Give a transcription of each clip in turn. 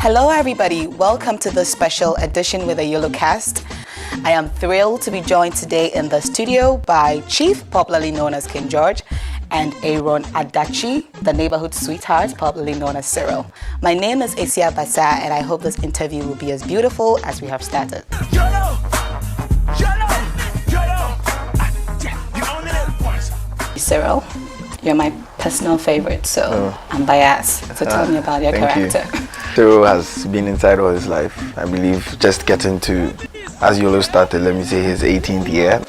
Hello everybody, welcome to this special edition with the YOLO cast. I am thrilled to be joined today in the studio by Chief, popularly known as King George, and Aaron Adachi, the neighborhood sweetheart, popularly known as Cyril. My name is Isia Basa, and I hope this interview will be as beautiful as we have started. YOLO! YOLO! YOLO! Cyril, you're my personal favorite, so I'm biased. So tell me about your character. Cyril has been inside all his life. I believe just getting to, as YOLO started, let me say his 18th year.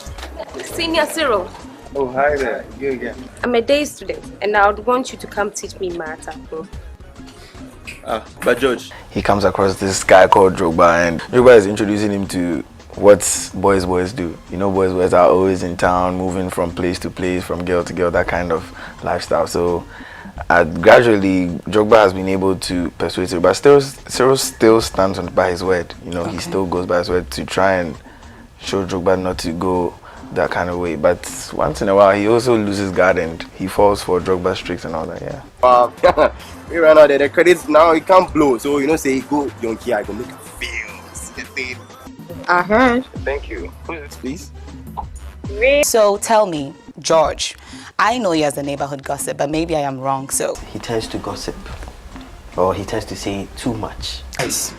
Senior Cyril. Oh, hi there. You again. I'm a day student, and I would want you to come teach me math. But George, he comes across this guy called Drogba, and Drogba is introducing him to what boys do. You know, boys are always in town, moving from place to place, from girl to girl, that kind of lifestyle. So gradually, Drogba has been able to persuade Cyril, but Cyril still stands by his word. You know, he still goes by his word to try and show Drogba not to go that kind of way. But once in a while, he also loses guard and he falls for Drogba's tricks and all that. Yeah. We ran out there. The credits now he can't blow. So you know, say go Yonki, I go make films. I heard. Thank you. Who is this, please? So tell me, George, I know you as the neighborhood gossip, but maybe I am wrong, so. He tends to gossip, or he tends to say too much. Yes.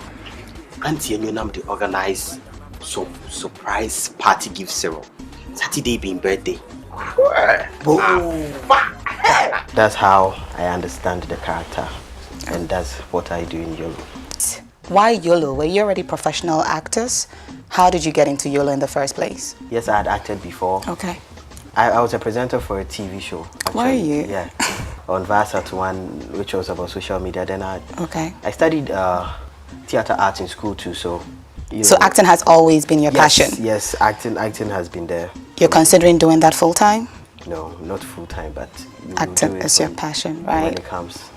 Auntie and Yonam to organize surprise party give Cyril. Saturday being birthday. That's how I understand the character, and that's what I do in YOLO. Why YOLO? Were you already professional actors? How did you get into YOLO in the first place? Yes, I had acted before. Okay. I was a presenter for a TV show. Actually. Were you? Yeah, on Varsat One, which was about social media. Then I studied theater arts in school too. So, so acting has always been your passion? Yes, acting has been there. You're considering doing that full time? No, not full time, but acting is your passion, right? When it comes.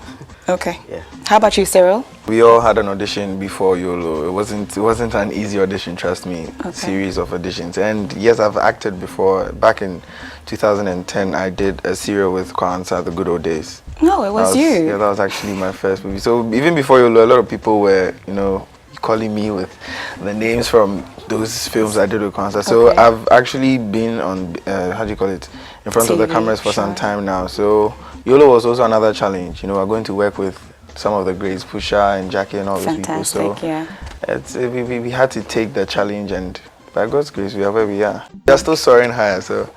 Okay. Yeah. How about you, Cyril? We all had an audition before YOLO. It wasn't an easy audition, trust me. Series of auditions. And yes, I've acted before. Back in 2010, I did a serial with Kwanzaa, The Good Old Days. No, it was you. Yeah, that was actually my first movie. So even before YOLO, a lot of people were, you know, calling me with the names from those films I did with Kwanzaa. So I've actually been on, how do you call it, in front of the cameras for some time now. So YOLO was also another challenge. You know, we're going to work with some of the greats, Pusha and Jackie and all those people. So we had to take the challenge, and by God's grace, we are where we are. We are still soaring higher. So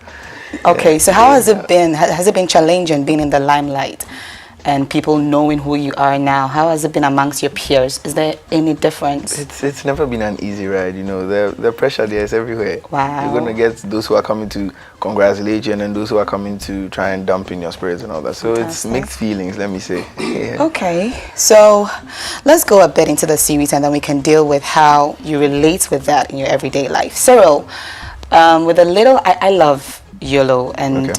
so how has it been? Has it been challenging being in the limelight and people knowing who you are now? How has it been amongst your peers? Is there any difference? It's never been an easy ride, you know. The pressure there is everywhere. Wow. You're going to get those who are coming to congratulate you, and then those who are coming to try and dump in your spirits and all that. So it's mixed feelings, let me say. Yeah. Okay, so let's go a bit into the series, and then we can deal with how you relate with that in your everyday life. Cyril, with a little, I love YOLO, and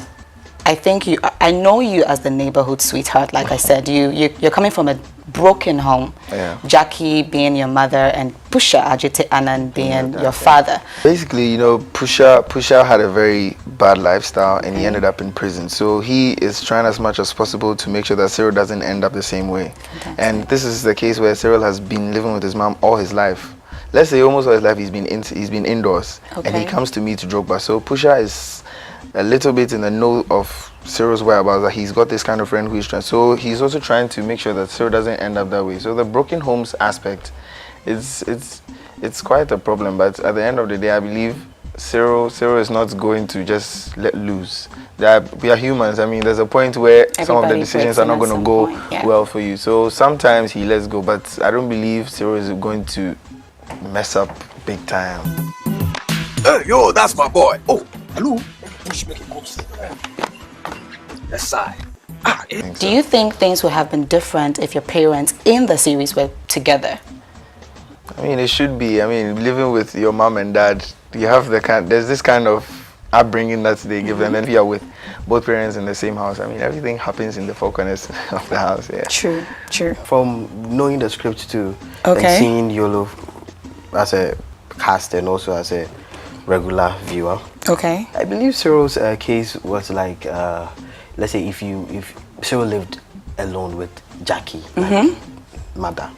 I think I know you as the neighborhood sweetheart. Like I said, you're coming from a broken home. Yeah. Jackie being your mother and Pusha Ajite Anand being your father. Basically, you know, Pusha had a very bad lifestyle, and he ended up in prison. So he is trying as much as possible to make sure that Cyril doesn't end up the same way. Fantastic. And this is the case where Cyril has been living with his mom all his life. Let's say almost all his life he's been indoors, and he comes to me to Drogba. So Pusha is a little bit in the know of Cyril's whereabouts, that he's got this kind of friend who is trying. So he's also trying to make sure that Cyril doesn't end up that way. So the broken homes aspect, it's quite a problem. But at the end of the day, I believe Cyril is not going to just let loose. We are humans. I mean, there's a point where some of the decisions are not going to go well for you. So sometimes he lets go, but I don't believe Cyril is going to mess up big time. Hey, yo, that's my boy. Oh, hello. Push me close. That side. Do you think things would have been different if your parents in the series were together? I mean, it should be. I mean, living with your mom and dad, you have there's this kind of upbringing that they give them, and if you are with both parents in the same house, I mean, everything happens in the four corners of the house. Yeah. True. From knowing the script too, and seeing YOLO as a cast and also as a regular viewer. I believe Cyril's case was like, let's say if Cyril lived alone with Jackie, like mother,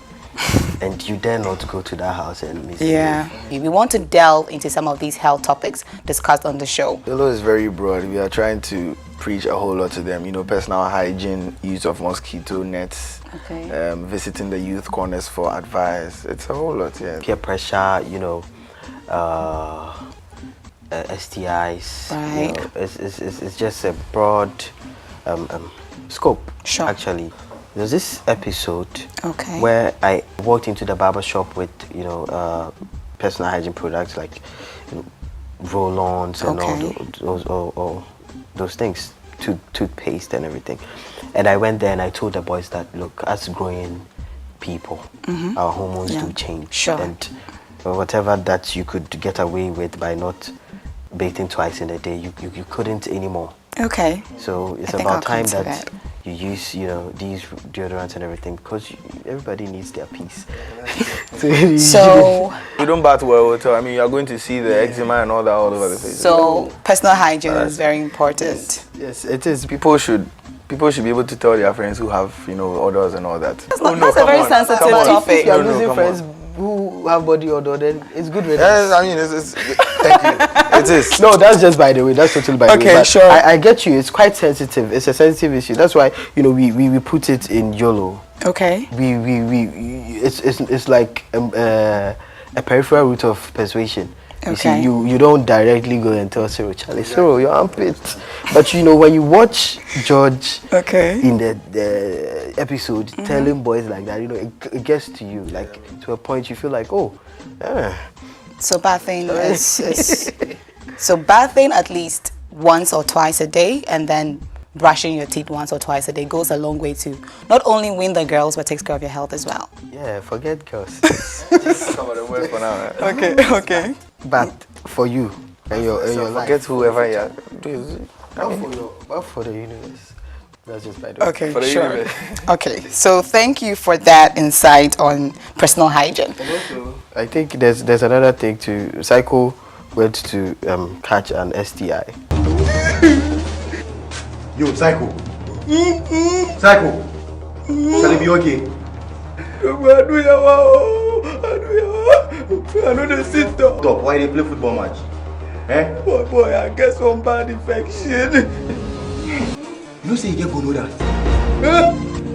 and you dare not go to that house and misbehave. Yeah. We want to delve into some of these health topics discussed on the show. YOLO is very broad. We are trying to preach a whole lot to them. You know, personal hygiene, use of mosquito nets, visiting the youth corners for advice. It's a whole lot, yeah. Peer pressure, you know, STIs. Right. You know, it's just a broad scope, actually. There's this episode where I walked into the barber shop with, you know, personal hygiene products like, you know, roll-ons and all those things, toothpaste and everything. And I went there and I told the boys that, look, as growing people, our hormones do change. And whatever that you could get away with by not bathing twice in a day, you couldn't anymore. Okay. So it's about time that you use, you know, these deodorants and everything, because everybody needs their peace. So you don't bath well, so I mean, you are going to see the eczema and all that all over the face. So personal hygiene is very important. Yes, it is. People should be able to tell their friends who have, you know, odors and all that. That's a very sensitive topic. If you are losing friends who have body odor, then it's good. Yes, I mean, it's thank you. It is. No, that's just by the way. That's totally by the way. Okay, sure. I get you. It's quite sensitive. It's a sensitive issue. That's why, you know, we put it in YOLO. Okay. It's like a peripheral route of persuasion. You Okay. see, you don't directly go and tell Cyril, Charlie, Cyril, your armpit. But you know, when you watch George in the episode telling boys like that, you know, it gets to you, like to a point you feel like, oh, So bathing is so bathing at least once or twice a day, and then brushing your teeth once or twice a day goes a long way to not only win the girls but takes care of your health as well. Yeah, forget girls. some of the words for now. Okay. But for you and your life, Forget whoever you are. not for the universe. That's just by the way. Okay, For the sure. universe. Okay, so thank you for that insight on personal hygiene. I think there's another thing too. Psycho went to catch an STI. Yo, Psycho. Psycho. Shall it be okay? I know the sit down. Stop. Why they play football match? Eh? Boy, I get some bad infection. You say you get gonorrhea.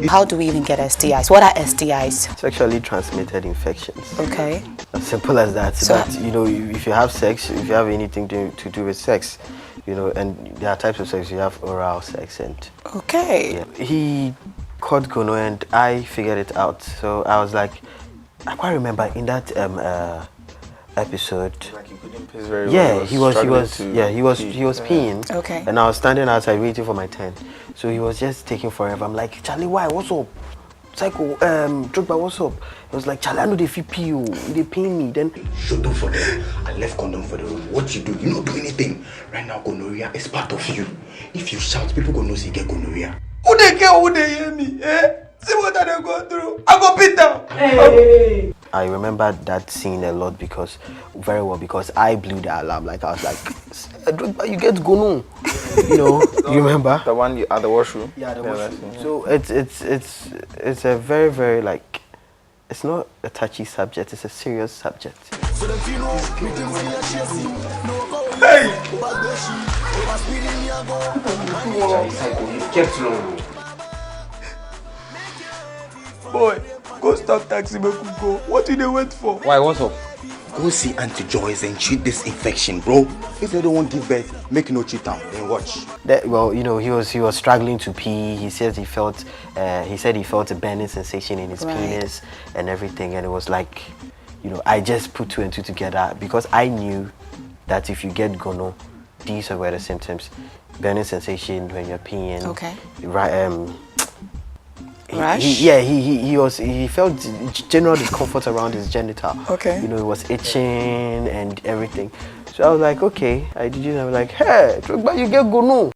How do we even get STIs? What are STIs? Sexually transmitted infections. Okay. As simple as that. So- But you know, if you have sex, if you have anything to do with sex, you know, and there are types of sex. You have oral sex and. Okay. Yeah. He caught gonorrhea and I figured it out. So I was like, I quite remember in that episode. Like you couldn't piss very well. Yeah, he was peeing. Okay. And I was standing outside waiting for my turn. So he was just taking forever. I'm like, Charlie, why? What's up? Psycho, Drogba, what's up? He was like, Charlie, I know they feel pee you. They pain me. Then Shut up for them. I left condom for the room. What you do? You don't do anything. Right now, gonorrhea is part of you. If you shout, people gonna know say you get gonorrhea. Who they care who they hear me? Eh? See what I they go through. I go beat them. Hey. I remember that scene a lot very well because I blew the alarm. Like I was like, Drogba, you get gono. You know, you remember? The one at the washroom? Yeah, the washroom. Yeah. So it's a very, very like, it's not a touchy subject, it's a serious subject. Hey! Kept long. Boy, go stop taxi, make we go. What do they wait for? Why? What's up? Go see Auntie Joyce and treat this infection, bro. If they don't want to give birth, make no cheat down. Then watch. Well, you know, he was struggling to pee. He said he felt a burning sensation in his penis and everything, and it was like, you know, I just put two and two together because I knew that if you get gono, these are where the symptoms: burning sensation when you're peeing. Okay. Rash? He felt general discomfort around his genital. Okay. You know, it was itching and everything. So I was like, okay. I was like, hey, Drogba, you get gono.